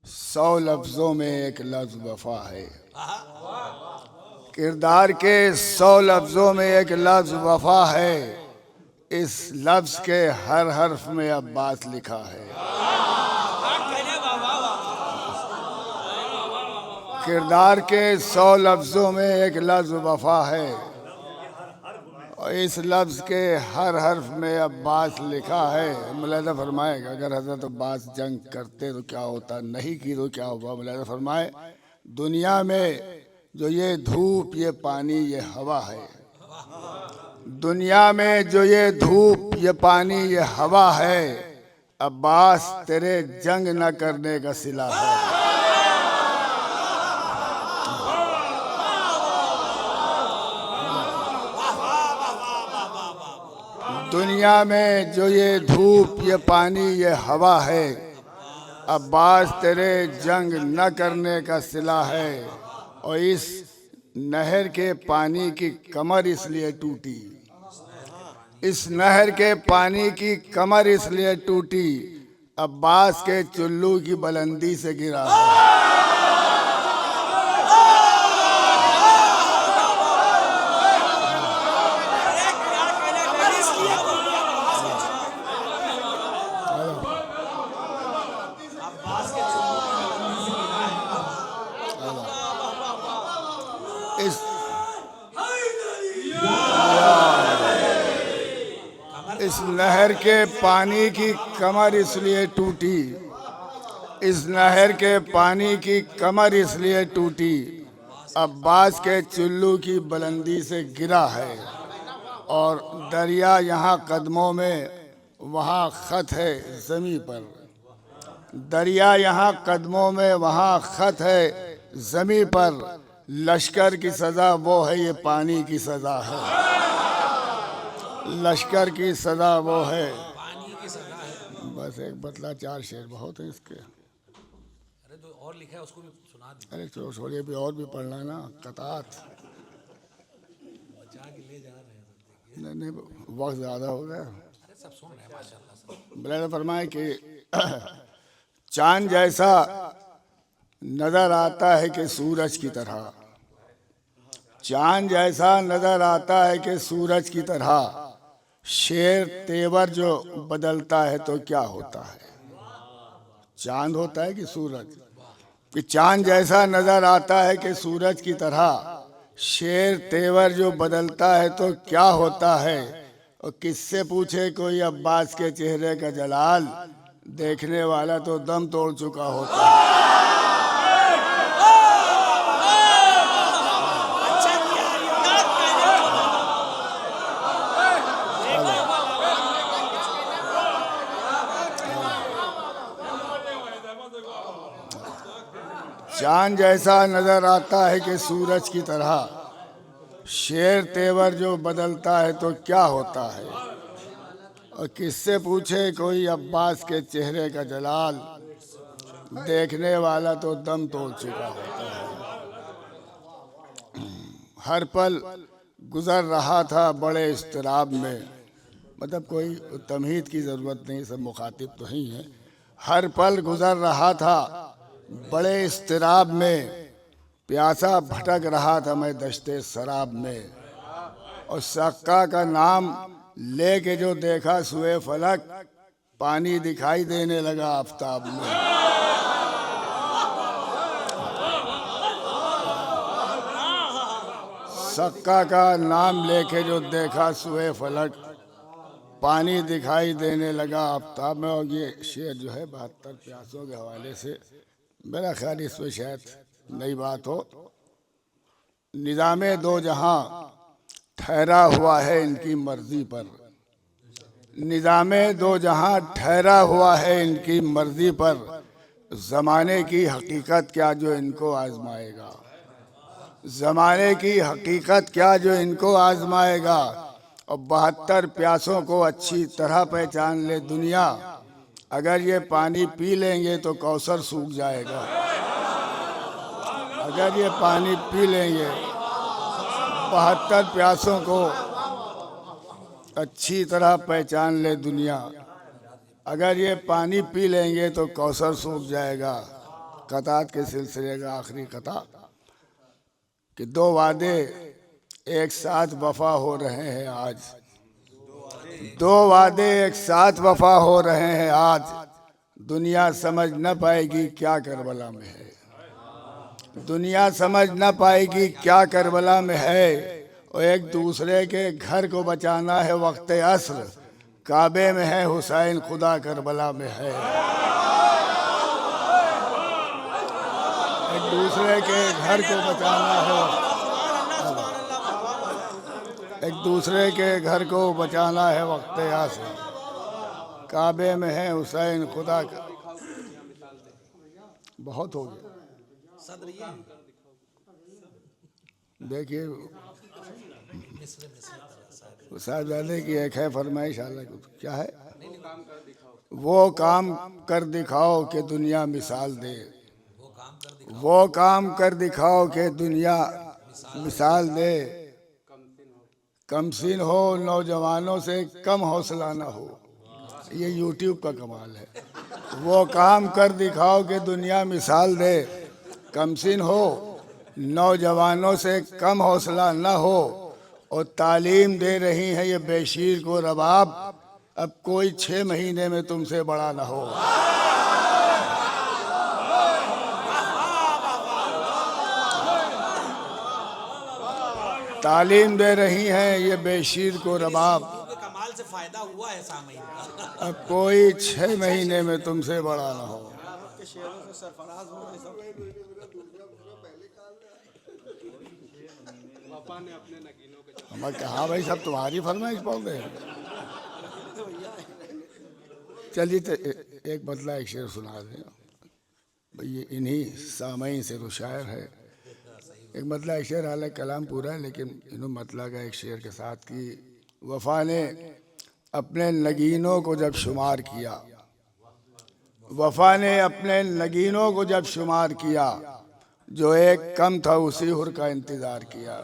100 लफ्जों में एक लफ्ज वफा है। किरदार के 100 लफ्जों में एक लफ्ज वफा है। इस लफ्ज के हर हर्फ में अब्बास लिखा है। किरदार के 100 लफ्जों में एक लफ्ज वफा है और इस लफ्ज के हर हर्फ में अब्बास लिखा है। मुलाहिज़ा फरमाएगा, अगर हज़रत अब्बास जंग करते तो क्या होता, नहीं की तो क्या हुआ। मुलाहिज़ा फरमाए, दुनिया में जो ये धूप, ये पानी, ये हवा है, दुनिया में जो ये धूप, ये पानी, ये हवा है, अब्बास तेरे जंग न करने का सिला है। दुनिया में जो ये धूप, ये पानी, ये हवा है, अब्बास तेरे जंग न करने का सिला है। और इस नहर के पानी की कमर इसलिए टूटी, इस नहर के पानी की कमर इसलिए टूटी, अब्बास के चुल्लू की बुलंदी से गिरा है। इस नहर के पानी की कमर इसलिए टूटी, इस नहर के पानी की कमर इसलिए टूटी, अब्बास के चुल्लू की बुलंदी से गिरा है। और दरिया यहाँ कदमों में, वहाँ खत है ज़मीं पर। दरिया यहाँ कदमों में, वहाँ खत है ज़मीं पर। लश्कर की सज़ा वो है, ये पानी की सज़ा है। लश्कर की सज़ा वो है, बस एक बतला 4 शेर बहुत है इसके। अरे तो और लिखा है उसको भी सुना दे। अरे छोड़िए, भी और भी पढ़ना है ना, कतात बचा के ले जा रहे हैं। नहीं नहीं, वक्त ज़्यादा हो गया। अरे सब सुन रहे हैं माशाल्लाह सब। बुलाए फरमाए कि चांद जैसा नजर आता है कि सूरज की तरह, चांद जैसा नजर आता है कि सूरज की तरह, शेर तेवर जो बदलता है तो क्या होता है। चांद होता है कि सूरज, कि चांद जैसा नजर आता है कि सूरज की तरह, शेर तेवर जो बदलता है तो क्या होता है। और किससे पूछे कोई अब्बास के चेहरे का जलाल, देखने वाला तो दम तोड़ चुका होता है। चांद जैसा नजर आता है कि सूरज की तरह, शेर तेवर जो बदलता है तो क्या होता है। और किससे पूछे कोई अब्बास के चेहरे का जलाल, देखने वाला तो दम तोड़ चुका होता है। हर पल गुजर रहा था बड़े इस्तराब में, मतलब कोई तमहीद की ज़रूरत नहीं, सब मुखातिब तो ही हैं। हर पल गुजर रहा था बड़े इस्तराब में, प्यासा भटक रहा था मैं दश्ते शराब में। और सक्का का नाम लेके जो देखा सुए फलक, पानी दिखाई देने लगा आफताब में। सक्का का नाम लेके जो देखा सुए फलक, पानी दिखाई देने लगा आफताब में। और ये शेर जो है 72 प्यासों के हवाले से, मेरा ख्याल इसमें शायद नई बात हो। निज़ामे दो जहां ठहरा हुआ है इनकी मर्जी पर, निज़ामे दो जहां ठहरा हुआ है इनकी मर्जी पर, ज़माने की हकीकत क्या जो इनको आजमाएगा, ज़माने की हकीकत क्या जो इनको आजमाएगा। और 72 प्यासों को अच्छी तरह पहचान ले दुनिया, अगर ये पानी पी लेंगे तो कौसर सूख जाएगा। अगर ये पानी पी लेंगे, 72 प्यासों को अच्छी तरह पहचान ले दुनिया, अगर ये पानी पी लेंगे तो कौसर सूख जाएगा। कतात के सिलसिले का आखिरी कता कि दो वादे एक साथ वफा हो रहे हैं आज, दो वादे एक साथ वफा हो रहे हैं आज, दुनिया समझ न पाएगी क्या करबला में है, दुनिया समझ न पाएगी क्या करबला में है। और एक दूसरे के घर को बचाना है वक्त असर, काबे में है हुसैन खुदा करबला में है। एक दूसरे के घर को बचाना है, एक दूसरे के घर को बचाना है वक्त असर, काबे में है हुसैन खुदा का। बहुत हो गया। देखिए साहबजादे की एक है फरमाइश, हालांकि क्या है, वो काम कर दिखाओ कि दुनिया मिसाल दे, वो काम कर दिखाओ कि दुनिया मिसाल दे, कमसिन हो नौजवानों से कम हौसला ना हो। ये यूट्यूब का कमाल है। वो काम कर दिखाओ कि दुनिया मिसाल दे, कमसिन हो नौजवानों से कम हौसला न हो। और तालीम दे रही है ये बेशीर को रबाब, अब कोई 6 महीने में तुमसे बड़ा न हो। तालीम दे रही हैं ये बेशीर को रबाब, कमाल से फायदा हुआ है सामयिक, अब कोई 6 महीने में तुमसे बड़ा न हो। हमें कहा भाई सब तुम्हारी फरमाइश पढ़ रहे हैं। चलिए तो एक बदला एक शेर सुना दें भाई, ये इन्हीं सामयीन से तो शायर है। एक मतला एक शेर, हालांकि कलाम पूरा है लेकिन इन्हों मतला का एक शेर के साथ कि वफा ने अपने नगीनों को जब शुमार किया, वफा ने अपने नगीनों को जब शुमार किया, जो एक कम था उसी हुर का इंतजार किया।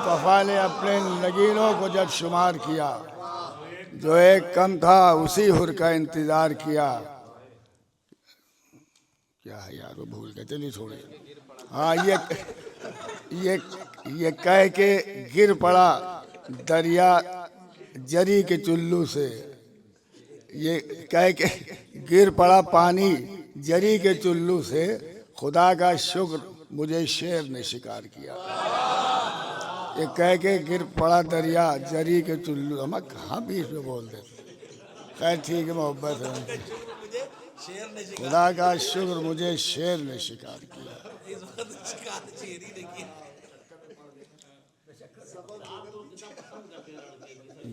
वफा ने अपने नगीनों को जब शुमार किया, जो एक कम था उसी हुर का इंतजार किया। क्या है यार, वो भूल गए, चलिए छोड़िए। हाँ, ये कह के गिर पड़ा दरिया जरी के चुल्लू से, ये कह के गिर पड़ा पानी जरी के चुल्लू से, खुदा का शुक्र मुझे शेर ने शिकार किया। ये कह के गिर पड़ा दरिया जरी के चुल्लू, हम कहाँ बीच में बोल देते। खैर ठीक है, मोहब्बत है। खुदा का शुक्र मुझे शेर ने शिकार किया।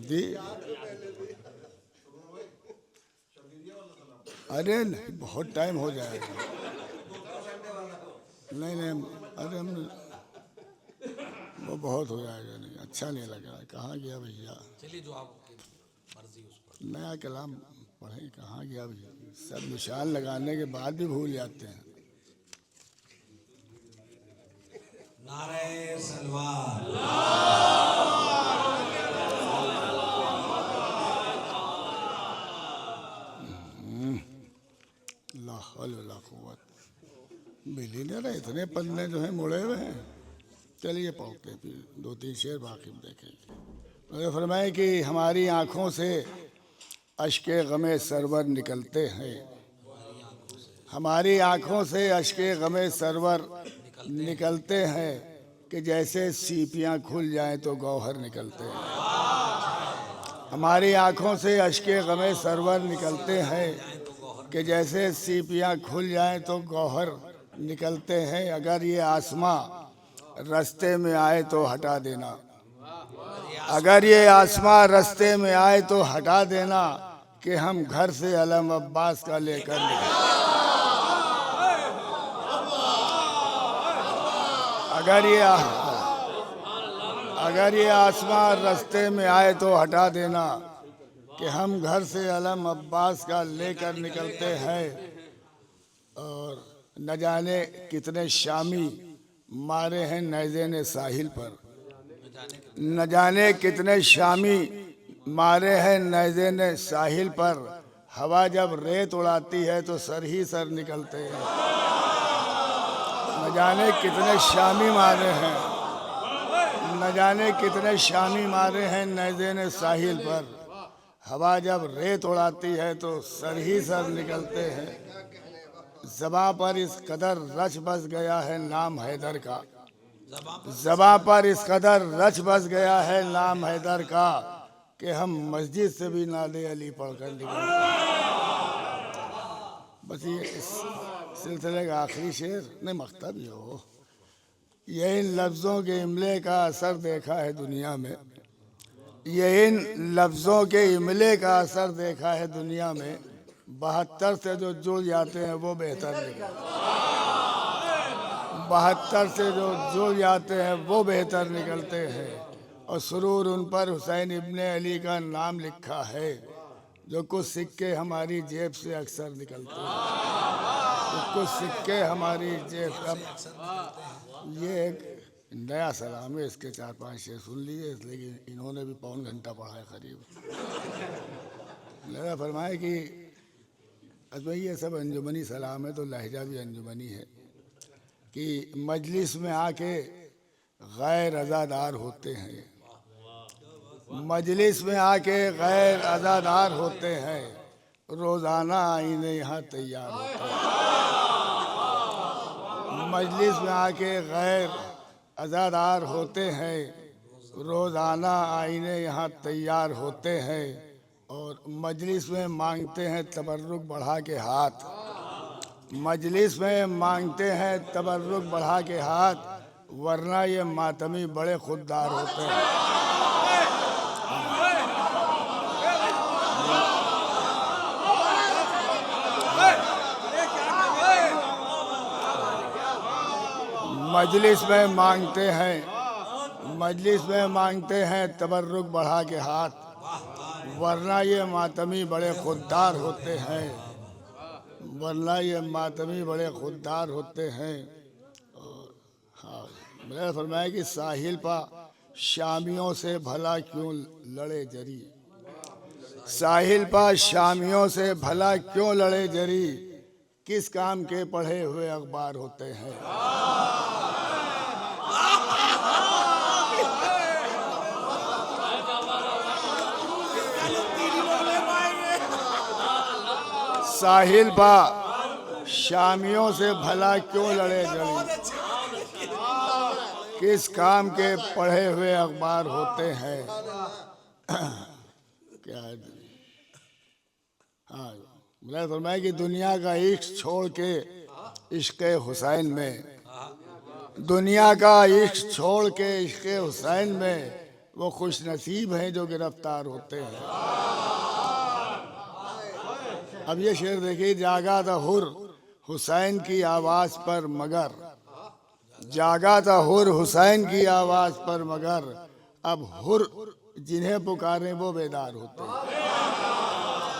जी अरे नहीं, बहुत टाइम हो जाएगा। नहीं नहीं, अरे हम वो बहुत हो जाएगा, नहीं अच्छा नहीं लग रहा है। कहाँ गया भैया? चलिए जो आपकी मर्जी उस पर। नया कलाम पढ़े, कहाँ गया भैया? सब निशान लगाने के बाद भी भूल जाते हैं। नारे सलवार। ला हौल वला कुव्वत। मिल ही नहीं रहे, इतने पन्ने जो हैं मुड़े हुए हैं। चलिए पढ़ते फिर 2-3 शेर बाकी में देखेंगे। उन्होंने फरमाया कि हमारी आँखों से अश्के गमे सरवर निकलते हैं, हमारी आँखों से अश्के गमे सरवर निकलते हैं, कि जैसे सीपियाँ खुल जाएं तो गौहर निकलते हैं। हमारी आँखों से अश्के गमे सरवर निकलते हैं, कि जैसे सीपियाँ खुल जाएं तो गौहर निकलते हैं। अगर ये आसमां रास्ते में आए तो हटा देना, अगर ये आसमां रास्ते में आए तो हटा देना, कि हम घर से अलम अब्बास का लेकर निकले। अगर ये आसमां रास्ते में आए तो हटा देना, कि हम घर से अलम अब्बास का लेकर निकलते हैं। और न जाने कितने शामी मारे हैं नैज़े ने साहिल पर, न जाने कितने शामी मारे हैं नैज़े ने साहिल पर, हवा जब रेत उड़ाती है तो सर ही सर निकलते हैं। न जाने कितने शामी मारे हैं, न जाने कितने शामी मारे हैं नैज़ेन साहिल पर। हवा जब रेत उड़ाती है तो सर ही सर निकलते हैं। ज़बां पर इस कदर रच बस गया है नाम हैदर का, ज़बां पर इस कदर रच बस गया है नाम हैदर का कि हम मस्जिद से भी नाले अली पढ़कर निकलते हैं। बस ये इस सिलसिले का आखिरी शेर नहीं, मख्ता भी हो। ये इन लफ्ज़ों के इमले का असर देखा है दुनिया में, ये इन लफ्ज़ों के इमले का असर देखा है दुनिया में। 72 से जो जुड़ जाते हैं वो बेहतर निकलते हैं, 72 से जो जुड़ जाते हैं वो बेहतर निकलते हैं। और सुरूर उन पर हुसैन इब्ने अली का नाम लिखा है, जो कुछ सिक्के हमारी जेब से अक्सर निकलते हैं, जो कुछ सिक्के हमारी जेब से। ये एक नया सलाम है, इसके 4-5 शेर सुन लिए, इसलिए इन्होंने भी पौन घंटा पढ़ा है करीब। मेरा फरमाए कि अजमई ये सब अंजुमनी सलाम है तो लहजा भी अंजुमनी है कि मजलिस में आके गैर अज़ादार होते हैं, मजलिस में आके गैर अज़ादार होते हैं, रोज़ाना आईने यहाँ तैयार होते हैं। मजलिस में आके गैर अज़ादार होते हैं, रोज़ाना आईने यहाँ तैयार होते हैं। और मजलिस में मांगते हैं तबर्रुक बढ़ा के हाथ, मजलिस में मांगते हैं तबर्रुक बढ़ा के हाथ, वरना ये मातमी बड़े खुददार होते हैं। मजलिस में मांगते हैं, मजलिस में मांगते हैं तबर्रुक बढ़ा के हाथ, वरना ये मातमी बड़े खुददार होते हैं, वरना ये मातमी बड़े खुददार होते हैं। और हाँ, मैंने फरमाया कि साहिल पा शामियों से भला क्यों लड़े जरी, साहिल पा शामियों से भला क्यों लड़े जरी, किस काम के पढ़े हुए अखबार होते हैं। साहिल पा शामियों से भला क्यों लड़े जरी, किस काम के पढ़े हुए अखबार होते हैं। क्या है? हाँ, मैंने फरमाया कि दुनिया का इश्क छोड़ के इश्क़ हुसैन में, दुनिया का इश्क छोड़ के इश्क़ हुसैन में वो खुश नसीब हैं जो गिरफ्तार होते हैं। अब ये शेर देखिए, जागा था हुर हुसैन की आवाज़ पर मगर, जागा था हुर हुसैन की आवाज़ पर मगर, अब हुर जिन्हें पुकारें वो बेदार होते हैं।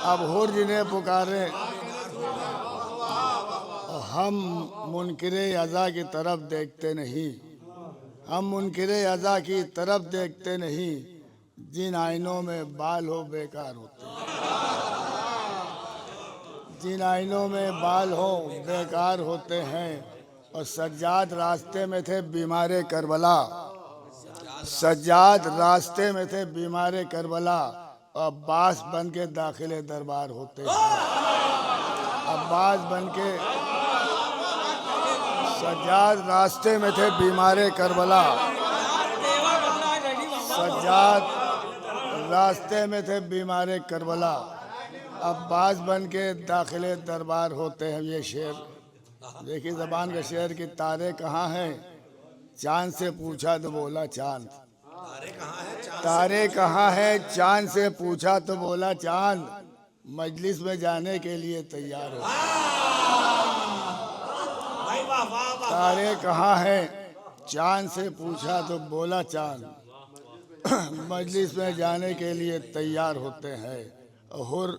अब हुर जिन्हें पुकारें, हम मुनकिरे अज़ा की तरफ देखते नहीं, हम मुनकिरे अज़ा की तरफ देखते नहीं, जिन आइनों में बाल हो बेकार होते हैं, जिन आइनों में बाल हो बेकार होते हैं। और सज्जाद रास्ते में थे बीमारे करबला, सज्जाद रास्ते में थे बीमारे करबला, अब्बास बन के दाखिले दरबार होते हैं, अब्बास बन के। सज्जाद रास्ते में थे बीमारे करबला, सज्जाद रास्ते में थे बीमारे करबला, अब्बास बन के दाखिले दरबार होते हैं। ये शेर देखिए, ज़बान के शेर की तारे कहाँ हैं, चांद से पूछा तो बोला चांद, तारे कहाँ हैं, चांद से पूछा तो बोला चांद, मजलिस में जाने के लिए तैयार हो। तारे कहाँ हैं, चांद से पूछा तो बोला चांद, मजलिस में जाने के लिए तैयार होते हैं। हुर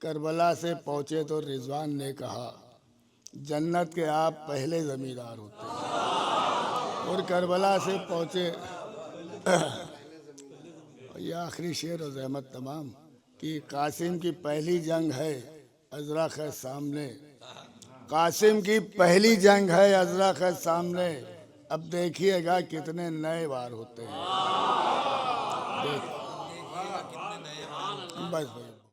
करबला से पहुँचे तो रिजवान ने कहा, जन्नत के आप पहले ज़मींदार होते हैं। और करबला से पहुँचे, ये आखिरी शेर और ज़हमत तमाम कि कासिम की पहली जंग है अजरक है सामने। कासिम की पहली जंग है, अजरक है सामने। अब देखिएगा कितने नए वार होते हैं। देखिएगा कितने नए बस भाई।